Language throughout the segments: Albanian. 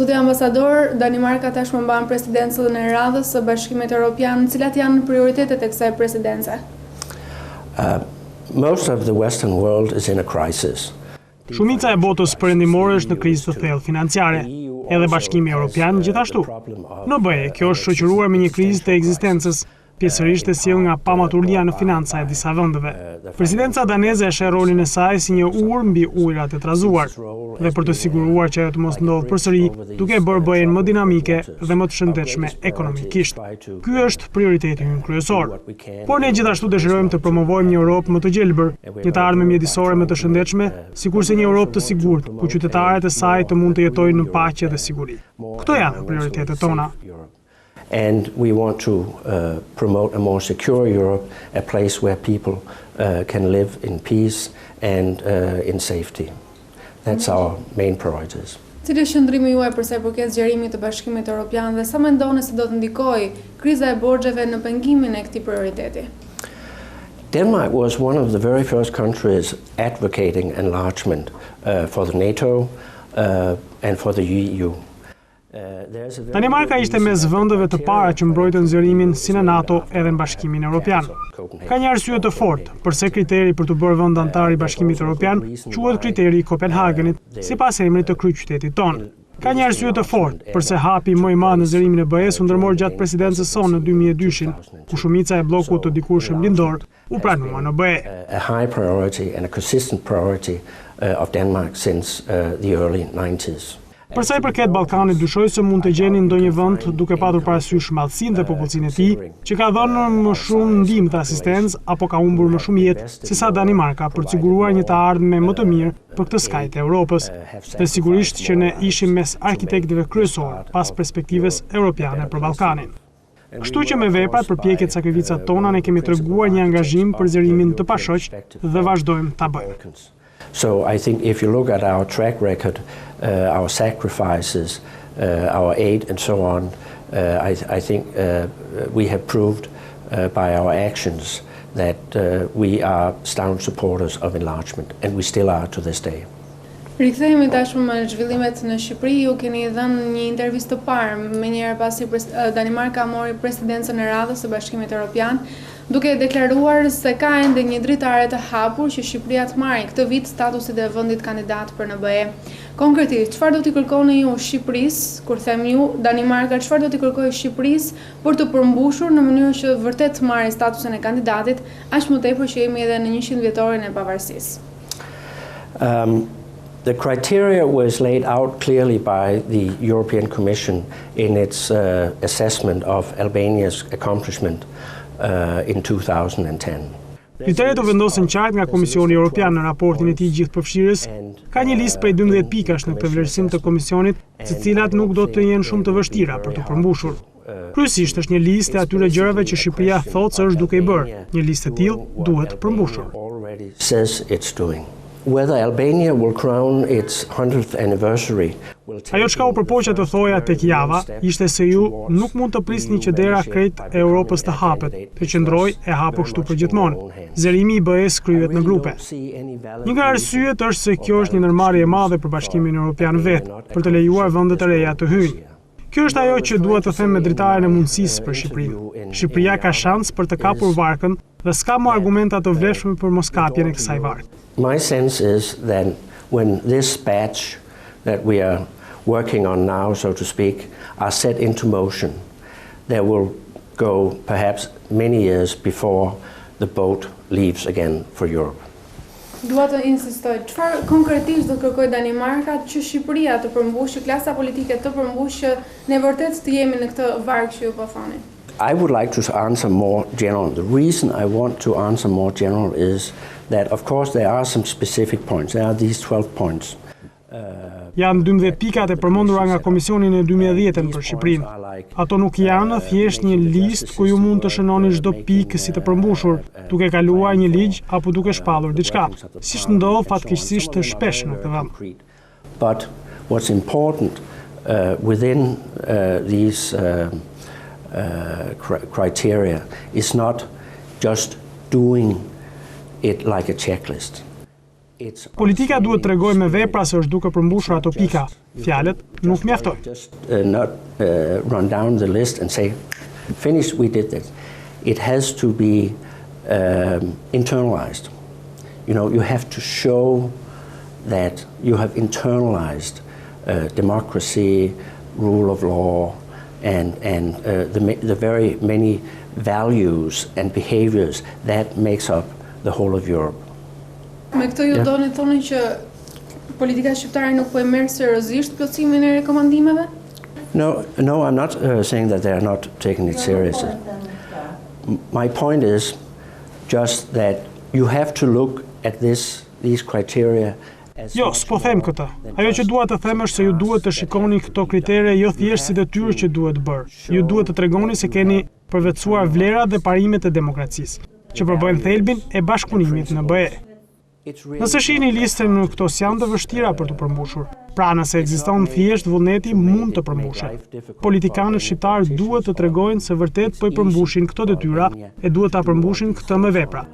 Zoti ambasador, Danimarka tashmë mban presidencën e radhës së Bashkimit Evropian. Cilat janë prioritetet e kësaj presidence? Most of the Western world is in a crisis. Shumica e botës perëndimore është në krizë të thellë financiare, edhe Bashkimi Evropian gjithashtu. Në BE, kjo është shoqëruar me një krizë të ekzistencës, pjesërisht e sjellë nga pamaturia në financa e disa vendeve. Presidenca daneze e sheh rolin e saj si një ur mbi ujërat e trazuar, dhe për të siguruar që ajo të mos ndodhë përsëri, duke bërë BE-n më dinamike dhe më të shëndetshme ekonomikisht. Ky është prioriteti ynë kryesor. Por ne gjithashtu dëshirojmë të promovojmë një Europë më të gjelbër, një të ardhme mjedisore më të shëndetshme, sikurse një Europë të sigurt, ku qytetarët e saj të mund të jetojnë në paqe dhe siguri. Këto janë prioritetet tona. And we want to promote a more secure Europe, a place where people can live in peace and in safety. That's our main priorities. Cili është qëndrimi juaj për sa i përket zgjerimit të Bashkimit Evropian dhe sa mendoni se do të ndikojë kriza e borxheve në pengimin e këtij prioriteti? Denmark was one of the very first countries advocating enlargement for the NATO and for the EU. Danimarka ishte mes vendeve të para që mbrojtën zgjerimin si në NATO edhe në Bashkimin Evropian. Ka një arsye të fortë pse kriteri për të bërë vend antar i Bashkimit Evropian quhet kriteri i Kopenhagenit, sipas emrit të kryeqytetit tonë. Ka një arsye të fortë pse hapi më i madh në zgjerimin e BE-s u ndërmor gjatë presidencës sonë në 2002-shin, ku shumica e bllokut të dikurshëm lindor u pranua në BE. A high priority and a consistent priority of Denmark since the early 90s. Për sa i përket Ballkanit, dyshoj se mund të gjeni ndonjë vend duke patur parasysh madhësinë dhe popullsinë e tij, që ka dhënë më shumë ndihmë dhe asistencë apo ka humbur më shumë jetë sesa Danimarka për të siguruar një të ardhme më të mirë për këtë skaj të Europës. Dhe sigurisht që ne ishim mes arkitektëve kryesor pas perspektivës europiane për Ballkanin. Kështu që me veprat, përpjekjet, sakrificat tona ne kemi treguar një angazhim për zgjerimin të pashoq dhe vazhdojmë ta bëjmë. So I think if you look at our track record, our sacrifices, our aid and so on, I think we have proved by our actions that we are staunch supporters of enlargement, and we still are to this day. Rikthehemi tashmë me zhvillimet në Shqipëri. Ju keni dhënë një intervistë të parë menjëherë pasi Danimarka mori presidencën e radhës së Bashkimit Evropian, duke deklaruar se ka ende një dritare të hapur që Shqipëria të marrë këtë vit statusin e vendit kandidat për në BE. Konkretisht, çfarë do t'i kërkoni ju Shqipërisë, kur them ju, Danimarka, çfarë do t'i kërkojë Shqipërisë për të përmbushur në mënyrë që vërtet të marrë statusin e kandidatit, aq më tepër që jemi edhe në 100 vjetorin e pavarësisë? The criteria was laid out clearly by the European Commission in its assessment of Albania's accomplishment in 2010. Kriteret u vendosën qartë nga Komisioni Evropian në raportin e tij gjithëpërfshirës. Ka një listë prej 12 pikash në këtë vlerësim të Komisionit, të cilat nuk do të jenë shumë të vështira për të përmbushur. Kryesisht është një listë e atyre gjërave që Shqipëria thotë se është duke i bërë. Një listë e tillë duhet përmbushur. Says it's doing. Whether Albania will crown its 100th anniversary. Ajo çka u përpoqja të thoja tek java ishte se ju nuk mund të prisni që dera krejt e Europës të hapet, të qëndrojë e hapur kështu përgjithmonë. Zgjerimi i BE-s kryhet në grupe. Një nga arsyet është se kjo është një ndërmarrje e madhe për Bashkimin Evropian vetë, për të lejuar vende të reja të hyjnë. Kjo është ajo që dua të them me dritaren e mundësisë për Shqipërinë. Shqipëria ka shans për të kapur varkën dhe s'ka më argumenta të vlefshme për moskapjen e kësaj varke. My sense is that when this batch that we are working on now, so to speak, are set into motion, there will go perhaps many years before the boat leaves again for Europe. Dua të insistoj, çfarë konkretisht do të kërkojë Danimarka që Shqipëria të përmbushë, klasa politike të përmbushë, ne vërtet të jemi në këtë varg që ju po thoni? I would like to answer more general. The reason I want to answer more general is that, of course, there are some specific points. There are these 12 points. Janë 12 pikat e përmendura nga Komisioni në 2010 për Shqipërinë. Ato nuk janë thjesht një listë ku ju mund të shënoni çdo pikë si të përmbushur, duke kaluar një ligj apo duke shpallur diçka, siç ndodh fatkeqësisht të shpesh në këtë vend. But what's important within these criteria is not just doing it like a checklist. Politika duhet tregoj me vepra se është duke përmbushur ato pika. Fjalët nuk mjaftojnë. Just not run down the list and say, finish, we did this. It has to be internalized. You know, you have to show that you have internalized democracy, rule of law, and the very many values and behaviors that makes up the whole of Europe. Me këto ju doni thoni që politika shqiptare nuk po e merr seriozisht plotësimin e rekomandimeve? No, I'm not saying that they are not taking it seriously. My point is just that you have to look at these criteria. Jo, s'po them këtë. Ajo që dua të them është se ju duhet të shikoni këto kritere jo thjesht si detyrë që duhet bërë. Ju duhet të tregoni se keni përvetësuar vlerat dhe parimet e demokracisë, që përbëjnë thelbin e bashkëpunimit në BE. Nëse shihni listën, këto janë të vështira për të përmbushur. Pra, nëse ekziston thjesht vullneti, mund të përmbushet. Politikanët shqiptarë duhet të tregojnë se vërtet po i përmbushin këto detyra e duhet ta përmbushin këtë me vepra.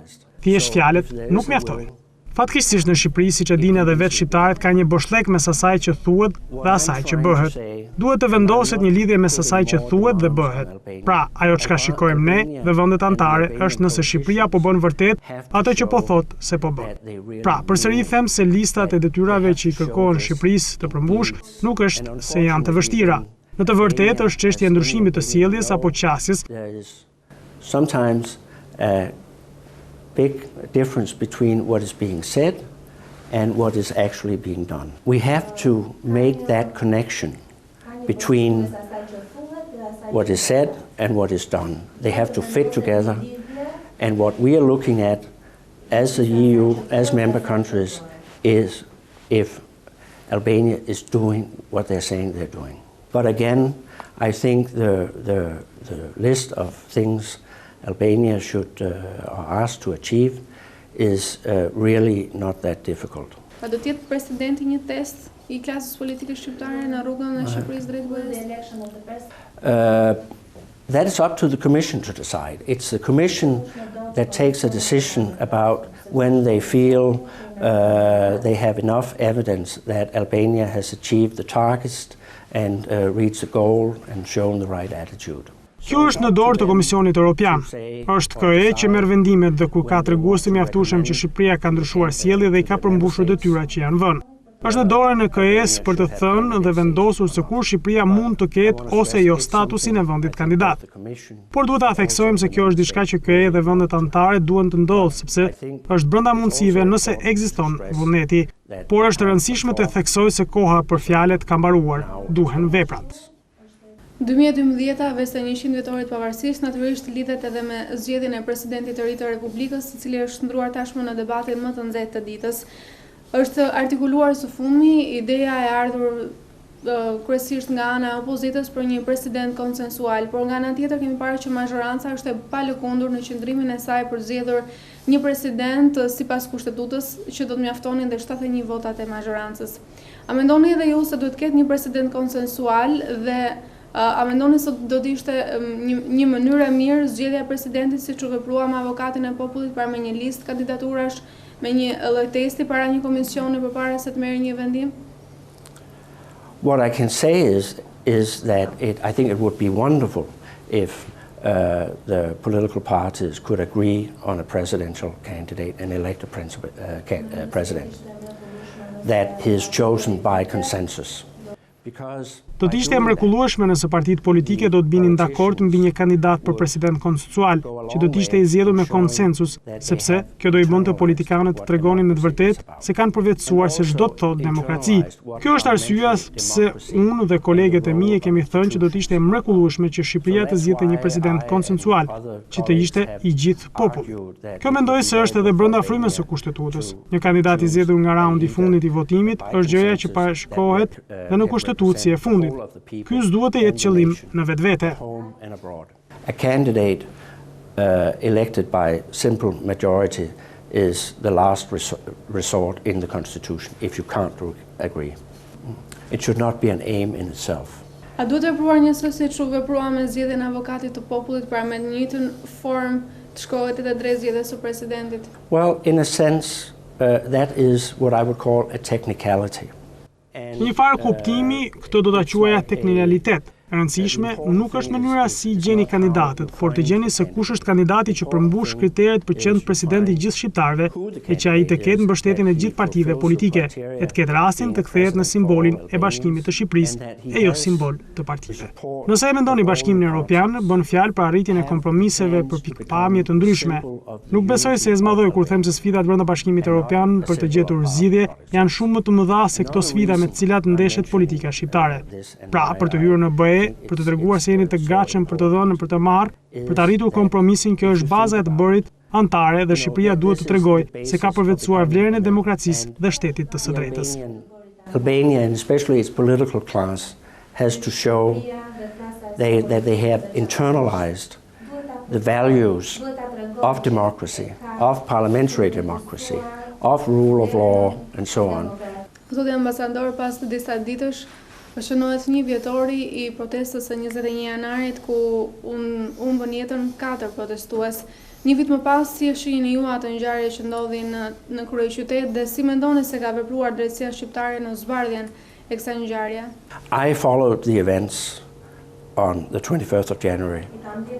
Thjesht fjalët nuk mjaftojnë. Fatkeqësisht në Shqipëri, siç e dinë edhe vetë shqiptarët, ka një boshllëk mes asaj që thuhet dhe asaj që bëhet. Duhet të vendoset një lidhje mes asaj që thuhet dhe bëhet. Pra, ajo çka shikojmë ne dhe vendet anëtare është nëse Shqipëria po bën vërtet atë që po thotë se po bën. Pra, përsëri them se listat e detyrave që i kërkohen Shqipërisë të përmbush nuk është se janë të vështira. Në të vërtetë është çështje e ndryshimit të sjelljes apo qasjes. Sometimes big difference between what is being said and what is actually being done. We have to make that connection between what is said and what is done. They have to fit together, and what we are looking at as the EU, as member countries, is if Albania is doing what they're saying they're doing. But again, I think the list of things Albania should are asked to achieve is really not that difficult. A do të jetë presidenti një test i klasës politike shqiptare në rrugën e Shqipërisë drejt BE-s? That is up to the Commission to decide. It's the Commission that takes a decision about when they feel they have enough evidence that Albania has achieved the targets and reached the goal and shown the right attitude. Kjo është në dorë të Komisionit Evropian. Është KE që merr vendimet dhe kur ka treguar të mjaftueshëm që Shqipëria ka ndryshuar sjellje dhe i ka përmbushur detyrat që janë vënë. Është në dorën e KE-s për të thënë dhe vendosur se kur Shqipëria mund të ketë ose jo statusin e vendit kandidat. Por duhet ta theksojmë se kjo është diçka që KE dhe vendet anëtare duhen të ndodhë, sepse është brenda mundësive nëse ekziston vullneti. Por është e rëndësishme të theksoj se koha për fjalët ka mbaruar, duhen veprat. 2012 veste 100 vjetorit pavarësisht natyrisht lidhet edhe me zgjedhjen e presidentit të ri të Republikës, i cili është ndruar tashmë në debatin më të nxehtë të ditës. Është artikuluar së fundmi ideja e ardhur kryesisht nga ana e opozitës për një president konsensual, por nga ana tjetër kemi parë që mazhoranca është e palëkundur në qëndrimin e saj për zgjedhur një president sipas kushtetutës që do të mjaftonin dhe 71 votat e mazhorancës. A mendoni edhe ju se duhet të ketë një president konsensual dhe a mendoni se do të ishte një mënyrë e mirë zgjedhja e presidentit siç u veprua me avokatin e popullit para me një listë kandidaturash, me një lloj-testi para një komisioni përpara se të merrë një vendim? What I can say is that I think it would be wonderful if the political parties could agree on a presidential candidate and elect a president that is chosen by consensus. Do të ishte e mrekullueshme nëse partitë politike do të binin dakord mbi një kandidat për president konsensual, që do të ishte i zgjedhur me konsensus, sepse kjo do i bënte politikanët të tregonin në të vërtetë se kanë përvetësuar se çdo të thotë demokraci. Kjo është arsyeja pse unë dhe kolegët e mi e kemi thënë që do të ishte e mrekullueshme që Shqipëria të zgjidhte një president konsensual, që të ishte i gjithë popullit. Kjo mendoj se është edhe brenda frymës së kushtetutës. Një kandidat i zgjedhur nga raundi i fundit i votimit është gjëja që parashikohet dhe në kushtetutë si e fundit. Ky s'duhet të jetë qëllim në vetvete. A candidate elected by simple majority is the last resort in the Constitution if you can't agree. It should not be an aim in itself. A duhet të vepruar njësoj siç u veprua me zgjedhjen e avokatit të popullit para me një njëjtën formë të shkohet edhe drejt zgjedhjes së presidentit? Well, in a sense, that is what I would call a technicality. Në një farë kuptimi, këtë do ta quaja teknikalitet. E rëndësishme nuk është mënyra si gjeni kandidatët, por të gjeni se kush është kandidati që përmbush kriteret për qenë presidenti i gjithë shqiptarëve e që ai të ketë mbështetjen e gjithë partive politike, e të ketë rastin të kthehet në simbolin e Bashkimit të Shqipërisë e jo simbol të partive. Nëse e mendoni Bashkimin Evropian, bën fjalë për arritjen e kompromiseve për pikpamje të ndryshme. Nuk besoj se e zmadhoj kur them se sfidat brenda Bashkimit Evropian për të gjetur zgjidhje janë shumë më të mëdha se këto sfida me të cilat ndeshet politika shqiptare. Pra, për të hyrë në BE, për të treguar se jeni të gatshëm për të dhënë për të marrë, për të arritur kompromisin, kjo është baza e të bërit antare dhe Shqipëria duhet të tregojë se ka përvetësuar vlerën e demokracisë dhe shtetit të së drejtës. Albania, and especially its political class, has to show that they have internalized the values of democracy, of parliamentary democracy, of rule of law, and so on. Zoti ambasador, pas të disa ditësh shënohet 1 vjetori i protestës së 21 janarit ku humbën jetën 4 protestues. Një vit më pas, si e shihni ju atë ngjarje që ndodhi në kryeqytet dhe si mendoni se ka vepruar drejtësia shqiptare në zbardhjen e kësaj ngjarje? I followed the events on the 21st of January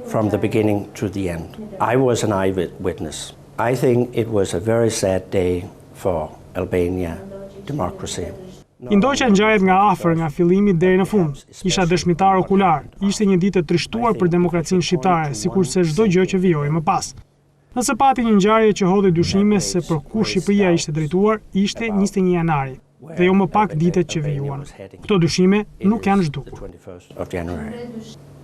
from the beginning to the end. I was an eyewitness. I think it was a very sad day for Albania democracy. I ndoqa ngjarjet nga afër nga fillimi deri në fund. Isha dëshmitar okular. Ishte një ditë e trishtuar për demokracinë shqiptare, sikurse çdo gjë që vijoi më pas. Nëse pati një ngjarje që hodhi dyshime se për ku Shqipëria ishte drejtuar, ishte 21 janari dhe jo më pak ditët që vijuan. Këto dyshime nuk janë zhdukur.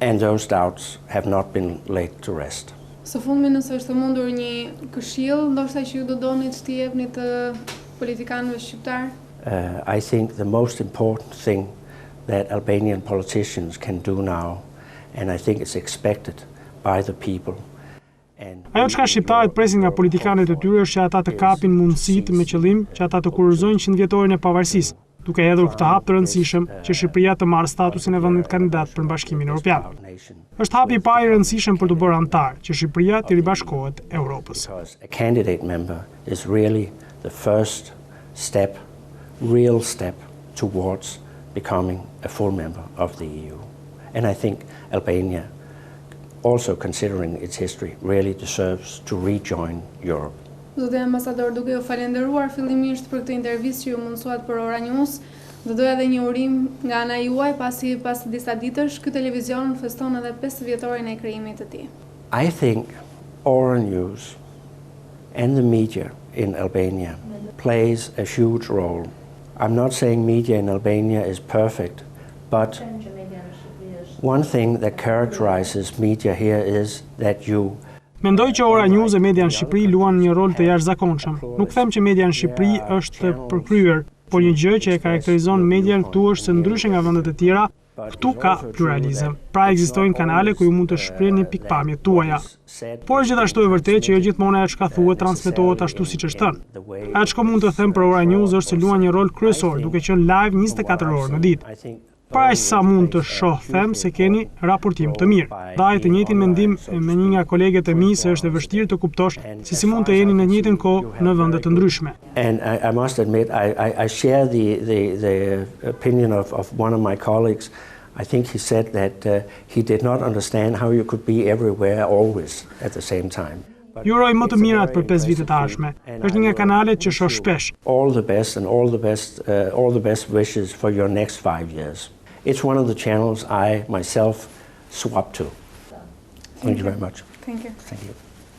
And those doubts have not been laid to rest. Së fundmi, nëse është mundur një këshill, ndoshta që ju do donit t'i jepni të politikanëve shqiptar? I think the most important thing that Albanian politicians can do now, and I think it's expected by the people. Ajo çka shqiptarët presin nga politikanët e tyre është që ata të kapin mundësitë me qëllim që ata të kurorëzojnë 100-vjetorin e pavarësisë, duke hedhur këtë hap të rëndësishëm që Shqipëria të marrë statusin e vendit kandidat për Bashkimin Evropian. Është hapi i parë i rëndësishëm për të bërë antar që Shqipëria të ribashkohet Europës. A candidate member is really the first step, real step towards becoming a full member of the EU. And I think Albania, also considering its history, really deserves to rejoin Europe. Zoti ambasador, duke ju falenderuar fillimisht për këtë intervistë që ju mundsuat për Ora News, do doja edhe një urim nga ana juaj pasi pas disa ditësh ky televizion feston edhe 5 vjetorin e krijimit të tij. I think Ora News and the media in Albania plays a huge role. I'm not saying media in Albania is perfect, but one thing that characterizes media here is that you Mendoj që Ora News e media në Shqipëri luan një rol të jashtëzakonshëm. Nuk them që media në Shqipëri është përkryer, por një gjë që e karakterizon median këtu është se ndryshe nga vendet e tjera, këtu ka pluralizëm. Pra ekzistojnë kanale ku ju mund të shprehni pikpamjet tuaja. Por gjithashtu e vërtetë që jo gjithmonë ajo çka thuhet transmetohet ashtu siç është thënë. Ajo që mund të them për Ora News është se luan një rol kryesor, duke qenë live 24 orë në ditë. Pra aq sa mund të shoh them se keni raportim të mirë. Ndaj të njëjtin mendim me një nga kolegët e mi se është e vështirë të kuptosh se si mund të jeni në të njëjtën kohë në vende të ndryshme. And I must admit, I share the opinion of one of my colleagues. I think he said that he did not understand how you could be everywhere always at the same time. Ju uroj më të mirat për 5 vitet ardhshme. Është një nga kanalet që shoh shpesh. All the best and all the best wishes for your next 5 years. It's one of the channels I myself swap to. Thank you very much. Thank you. Thank you.